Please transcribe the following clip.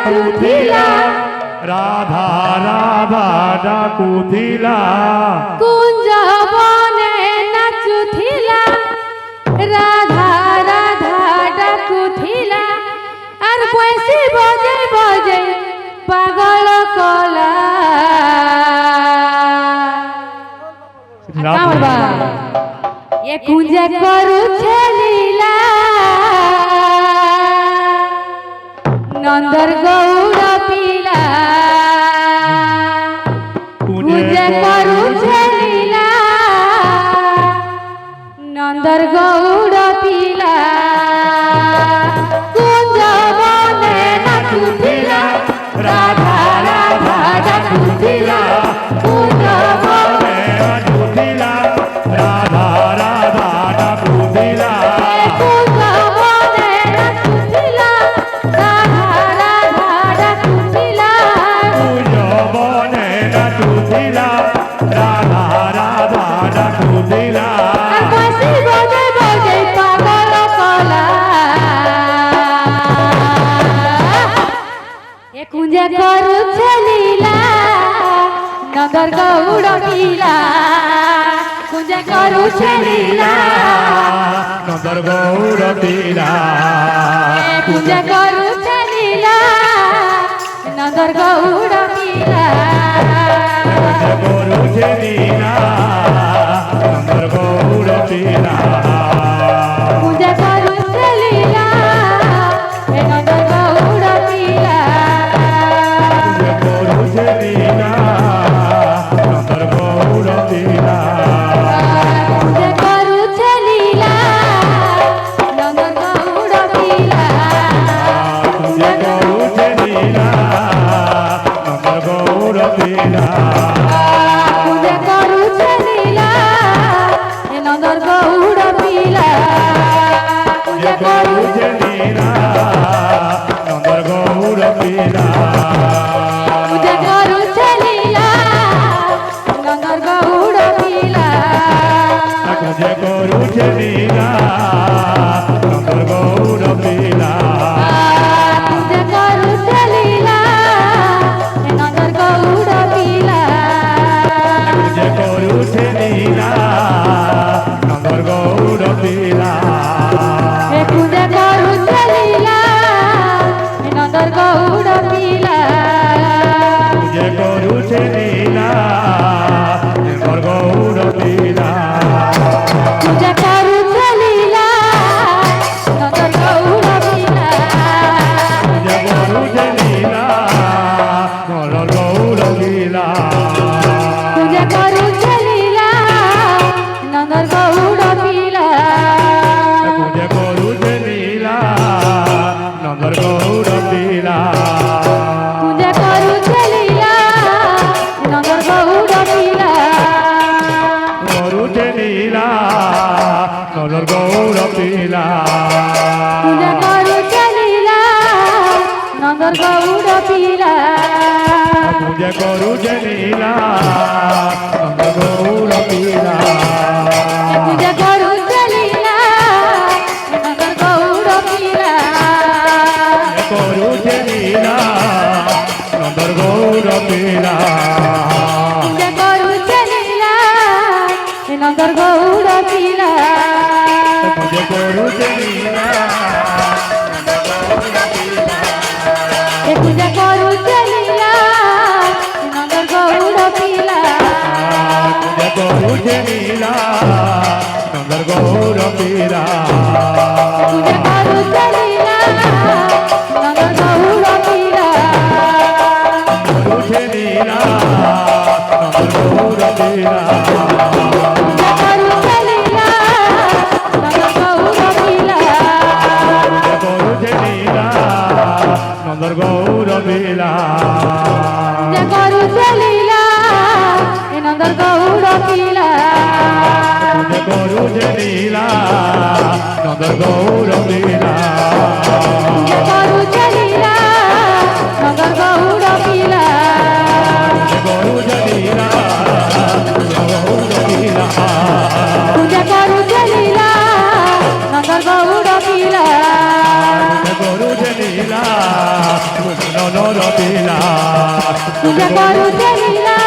नाचुथिला राधा राधा डाकुथिला कुंज बने नाचुथिला राधा राधा डाकुथिला और पैसी बजे बजे पागल कला बाबा ये कुंज करू लीला नंदर गौड़ पीला कुंज करू लीला नंदर गौड़ पीला कुंज बने नाचुथिला राधा राधा डाकुथिला कुंज बने नाचुथिला राधा राधा डाकुथिला कुंज बने नाचुथिला राधा राधा डाकुथिला कुंज बने नाचुथिला राधा राधा डाकुथिला पैसी बजे बजे पागल कला ये कुंज करू लीला नगर गौड़ पीला कुंज करू लीला नंदर गौड़ पीला कुंज करू लीला नगर गौड़ पीला गोरु लीला नंदर गौड़ पीला कुंज करू लीला नगर गौड़ पीला गोरु लीला नंदर गौड़ पीला कुंज करू लीला नगर गौड़ पीला कुंज गोरु लीला नंदर गौड़ पीला कुंज करू लीला नगर गौड़ पीला कुंज करू लीला नंदर गौड़ पीला कुंज करू लीला नगर गौड़ पीला कुंज गोरु लीला नंदर गौड़ पीला कुंज करू लीला नगर गौड़ पीला कुंज गोरु लीला नंदर गौड़ पीला कुंज करू लीला नगर गौड़ पीला कुंज गोरु लीला नंदर गौड़ पीला कुंज करू लीला नगर गौड़ पीला कुंज गोरु लीला नंदर गौड़ पीला कुंज करू लीला नगर गौड़ पीला कुंज गोरु लीला नंदर गौड़ पीला कुंज करू लीला नगर गौड़ पीला गोरु लीला नंदर गौड़ पीला कुंज करू लीला नगर गौड़ पीला कुंज गोरु लीला नंदर गौड़ पीला कुंज करू लीला नगर गौड़ पीला गोरु लीला नंदर गौड़ पीला कुंज करू लीला नगर गौड़ पीला कुंज गोरु लीला कुंज करू लीला नगर गौड़ पीला कुंज गोरु लीला नंदर गौड़ पीला कुंज करू लीला नगर गौड़ पीला गोरु लीला नंदर गौड़ पीला कुंज करू लीला नगर गौड़ पीला गोरु लीला नंदर गौड़ पीला कुंज करू लीला नगर गौड़ पीला कुंज गोरु लीला नंदर गौड़ पीला कुंज करू लीला नगर गौड़ पीला गोरु लीला गौड़ पीला कुंज करू लीला नगर गौड़ पीला କରୁଛେ ଲୀଳା କୃଷ୍ଣ ନର ପିଲା ପୂଜା କରୁଛେ ଲୀଳା